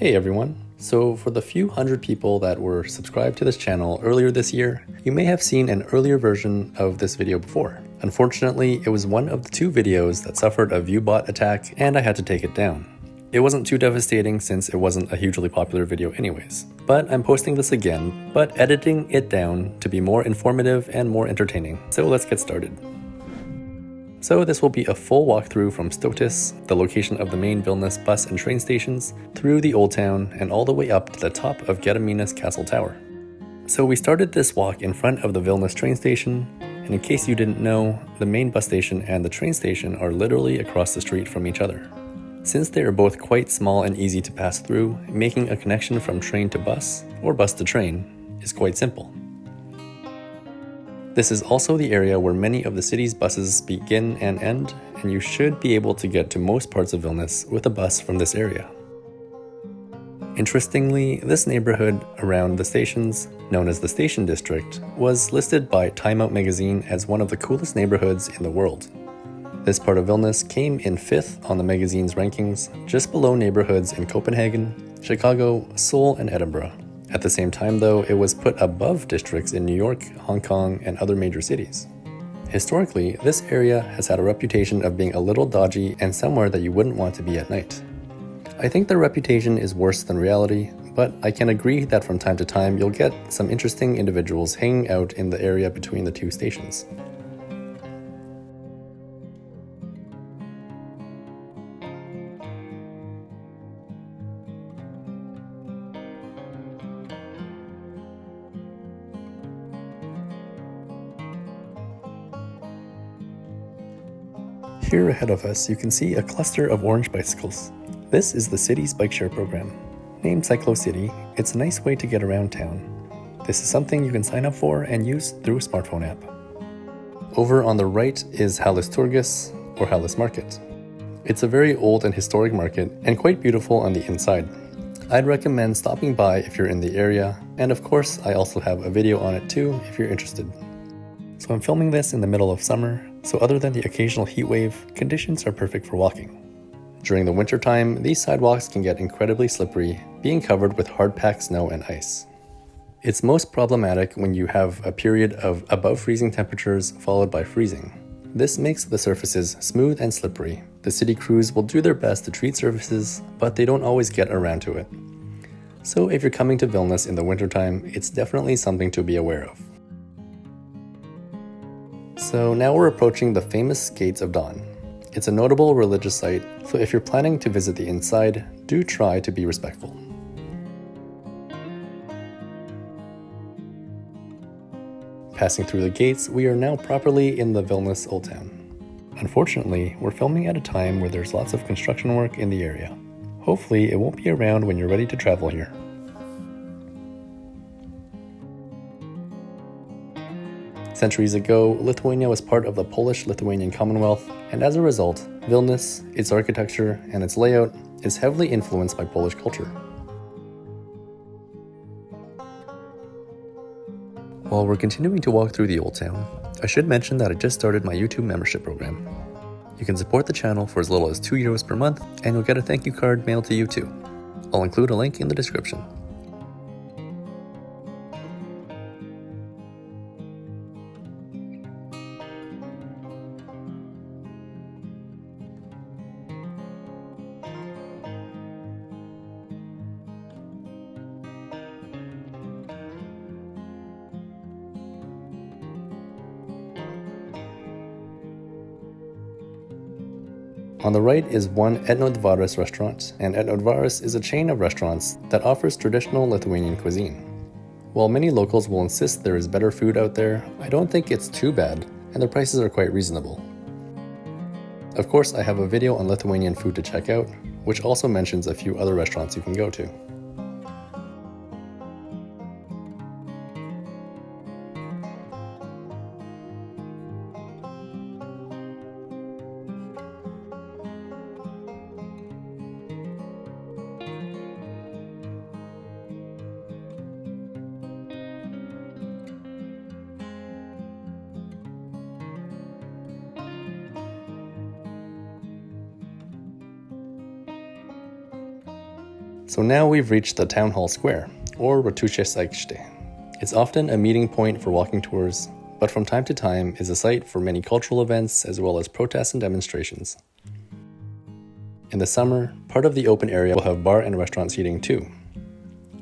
Hey everyone! So for the few hundred people that were subscribed to this channel earlier this year, you may have seen an earlier version of this video before. Unfortunately, it was one of the two videos that suffered a viewbot attack and I had to take it down. It wasn't too devastating since it wasn't a hugely popular video anyways. But I'm posting this again, but editing it down to be more informative and more entertaining. So let's get started. So this will be a full walkthrough from Stotis, the location of the main Vilnius bus and train stations, through the Old Town and all the way up to the top of Gediminas Castle Tower. So we started this walk in front of the Vilnius train station, and in case you didn't know, the main bus station and the train station are literally across the street from each other. Since they are both quite small and easy to pass through, making a connection from train to bus, or bus to train, is quite simple. This is also the area where many of the city's buses begin and end, and you should be able to get to most parts of Vilnius with a bus from this area. Interestingly, this neighborhood around the stations, known as the Station District, was listed by Time Out magazine as one of the coolest neighborhoods in the world. This part of Vilnius came in 5th on the magazine's rankings, just below neighborhoods in Copenhagen, Chicago, Seoul, and Edinburgh. At the same time though, it was put above districts in New York, Hong Kong, and other major cities. Historically, this area has had a reputation of being a little dodgy and somewhere that you wouldn't want to be at night. I think the reputation is worse than reality, but I can agree that from time to time you'll get some interesting individuals hanging out in the area between the two stations. Here ahead of us, you can see a cluster of orange bicycles. This is the city's bike share program. Named Cyclocity, it's a nice way to get around town. This is something you can sign up for and use through a smartphone app. Over on the right is Hales Turgus, or Hales Market. It's a very old and historic market and quite beautiful on the inside. I'd recommend stopping by if you're in the area, and of course I also have a video on it too if you're interested. So I'm filming this in the middle of summer, so other than the occasional heat wave, conditions are perfect for walking. During the winter time, these sidewalks can get incredibly slippery, being covered with hard-packed snow and ice. It's most problematic when you have a period of above freezing temperatures followed by freezing. This makes the surfaces smooth and slippery. The city crews will do their best to treat surfaces, but they don't always get around to it. So if you're coming to Vilnius in the wintertime, it's definitely something to be aware of. So now we're approaching the famous Gates of Dawn. It's a notable religious site, so if you're planning to visit the inside, do try to be respectful. Passing through the gates, we are now properly in the Vilnius Old Town. Unfortunately, we're filming at a time where there's lots of construction work in the area. Hopefully, it won't be around when you're ready to travel here. Centuries ago, Lithuania was part of the Polish-Lithuanian Commonwealth, and as a result, Vilnius, its architecture, and its layout is heavily influenced by Polish culture. While we're continuing to walk through the Old Town, I should mention that I just started my YouTube membership program. You can support the channel for as little as €2 per month, and you'll get a thank you card mailed to you too. I'll include a link in the description. On the right is one Etnodvaras restaurant, and Etnodvaras is a chain of restaurants that offers traditional Lithuanian cuisine. While many locals will insist there is better food out there, I don't think it's too bad, and the prices are quite reasonable. Of course, I have a video on Lithuanian food to check out, which also mentions a few other restaurants you can go to. So now we've reached the Town Hall Square, or Cyclocity. It's often a meeting point for walking tours, but from time to time is a site for many cultural events as well as protests and demonstrations. In the summer, part of the open area will have bar and restaurant seating too.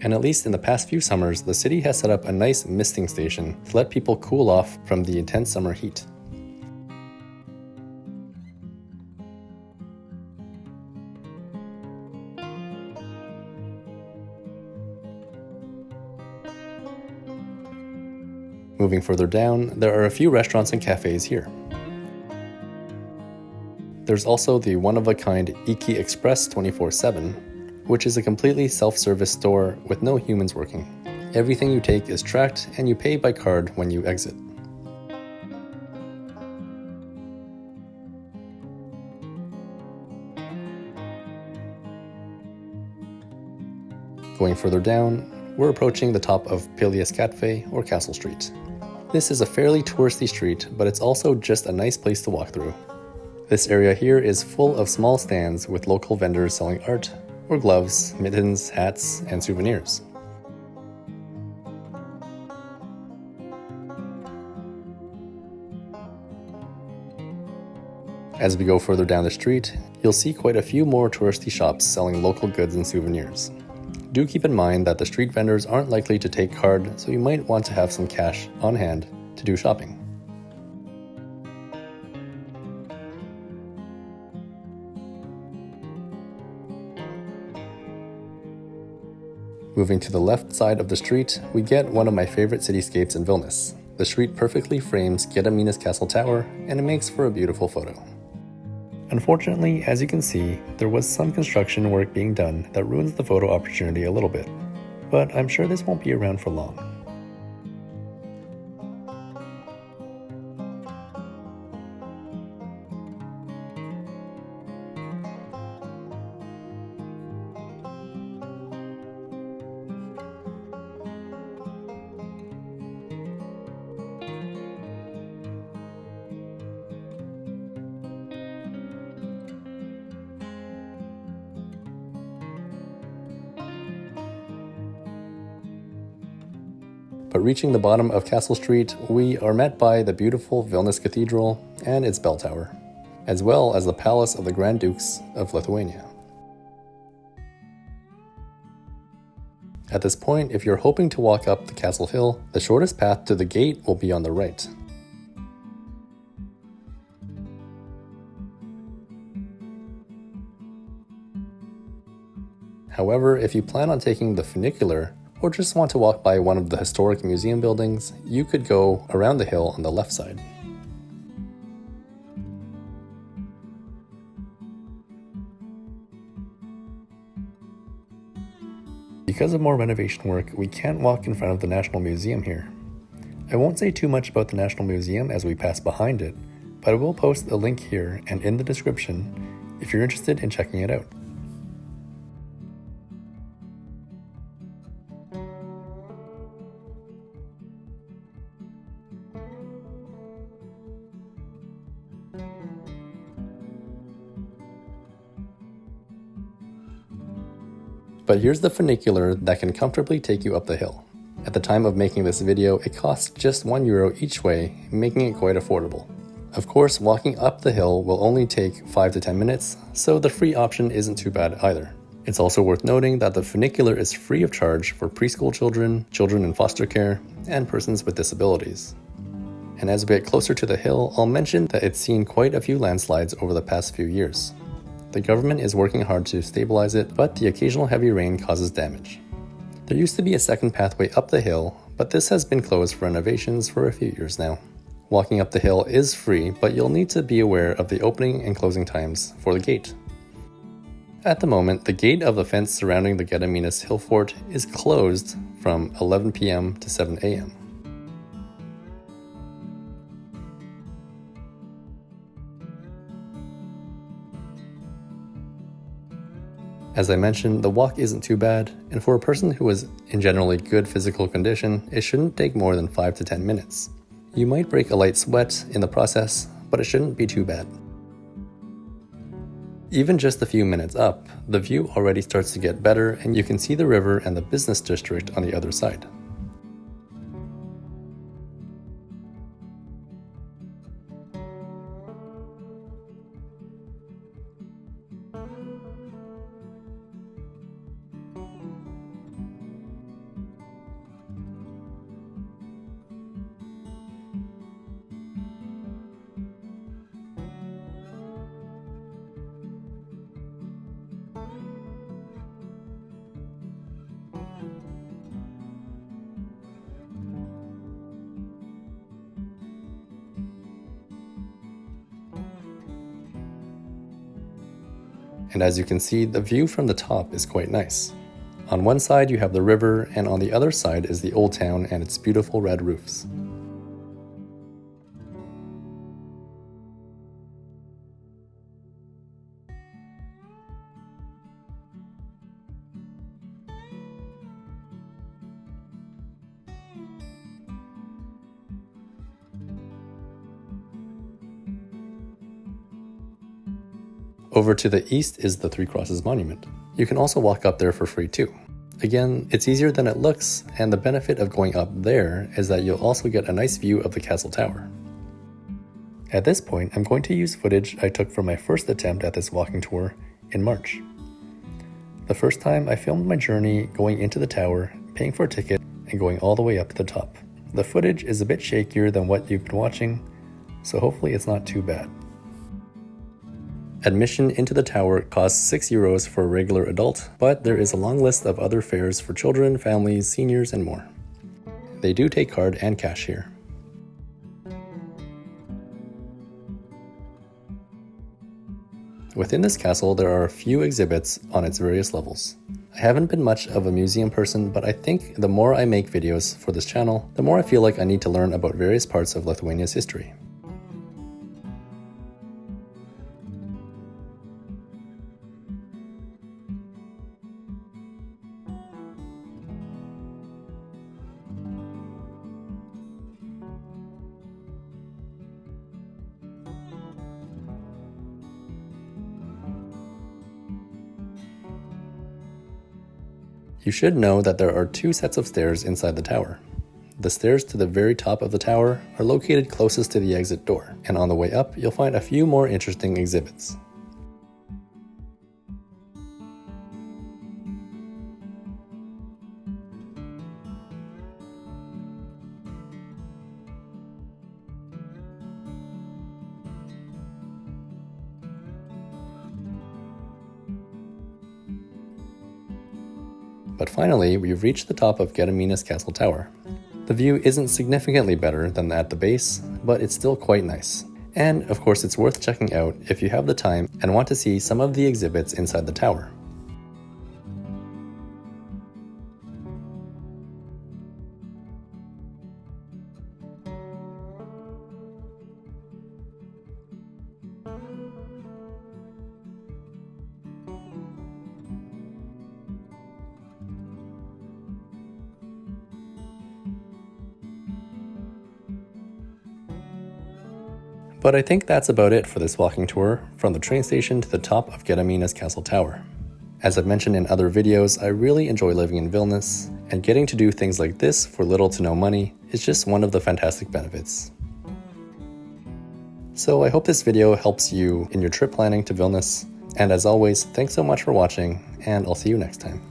And at least in the past few summers, the city has set up a nice misting station to let people cool off from the intense summer heat. Moving further down, there are a few restaurants and cafes here. There's also the one-of-a-kind Iki Express 24/7, which is a completely self-service store with no humans working. Everything you take is tracked and you pay by card when you exit. Going further down, we're approaching the top of Pilies Gatve, or Castle Street. This is a fairly touristy street, but it's also just a nice place to walk through. This area here is full of small stands with local vendors selling art, or gloves, mittens, hats, and souvenirs. As we go further down the street, you'll see quite a few more touristy shops selling local goods and souvenirs. Do keep in mind that the street vendors aren't likely to take card, so you might want to have some cash on hand to do shopping. Moving to the left side of the street, we get one of my favorite cityscapes in Vilnius. The street perfectly frames Gediminas Castle Tower, and it makes for a beautiful photo. Unfortunately, as you can see, there was some construction work being done that ruins the photo opportunity a little bit, but I'm sure this won't be around for long. But reaching the bottom of Castle Street, we are met by the beautiful Vilnius Cathedral and its bell tower, as well as the Palace of the Grand Dukes of Lithuania. At this point, if you're hoping to walk up the castle hill, the shortest path to the gate will be on the right. However, if you plan on taking the funicular, or just want to walk by one of the historic museum buildings, you could go around the hill on the left side. Because of more renovation work, we can't walk in front of the National Museum here. I won't say too much about the National Museum as we pass behind it, but I will post a link here and in the description if you're interested in checking it out. But here's the funicular that can comfortably take you up the hill. At the time of making this video, it costs just €1 each way, making it quite affordable. Of course, walking up the hill will only take 5 to 10 minutes, so the free option isn't too bad either. It's also worth noting that the funicular is free of charge for preschool children, children in foster care, and persons with disabilities. And as we get closer to the hill, I'll mention that it's seen quite a few landslides over the past few years. The government is working hard to stabilize it, but the occasional heavy rain causes damage. There used to be a second pathway up the hill, but this has been closed for renovations for a few years now. Walking up the hill is free, but you'll need to be aware of the opening and closing times for the gate. At the moment, the gate of the fence surrounding the Gediminas hill fort is closed from 11 p.m. to 7 a.m. As I mentioned, the walk isn't too bad, and for a person who is in generally good physical condition, it shouldn't take more than 5 to 10 minutes. You might break a light sweat in the process, but it shouldn't be too bad. Even just a few minutes up, the view already starts to get better and you can see the river and the business district on the other side. And as you can see, the view from the top is quite nice. On one side you have the river, and on the other side is the old town and its beautiful red roofs. Over to the east is the Three Crosses Monument. You can also walk up there for free too. Again, it's easier than it looks, and the benefit of going up there is that you'll also get a nice view of the castle tower. At this point, I'm going to use footage I took from my first attempt at this walking tour in March. The first time I filmed my journey going into the tower, paying for a ticket, and going all the way up to the top. The footage is a bit shakier than what you've been watching, so hopefully it's not too bad. Admission into the tower costs 6 euros for a regular adult, but there is a long list of other fares for children, families, seniors, and more. They do take card and cash here. Within this castle, there are a few exhibits on its various levels. I haven't been much of a museum person, but I think the more I make videos for this channel, the more I feel like I need to learn about various parts of Lithuania's history. You should know that there are 2 sets of stairs inside the tower. The stairs to the very top of the tower are located closest to the exit door, and on the way up you'll find a few more interesting exhibits. But finally, we've reached the top of Gediminas Castle Tower. The view isn't significantly better than at the base, but it's still quite nice. And of course it's worth checking out if you have the time and want to see some of the exhibits inside the tower. But I think that's about it for this walking tour from the train station to the top of Gediminas Castle Tower. As I've mentioned in other videos, I really enjoy living in Vilnius, and getting to do things like this for little to no money is just one of the fantastic benefits. So I hope this video helps you in your trip planning to Vilnius, and as always, thanks so much for watching, and I'll see you next time.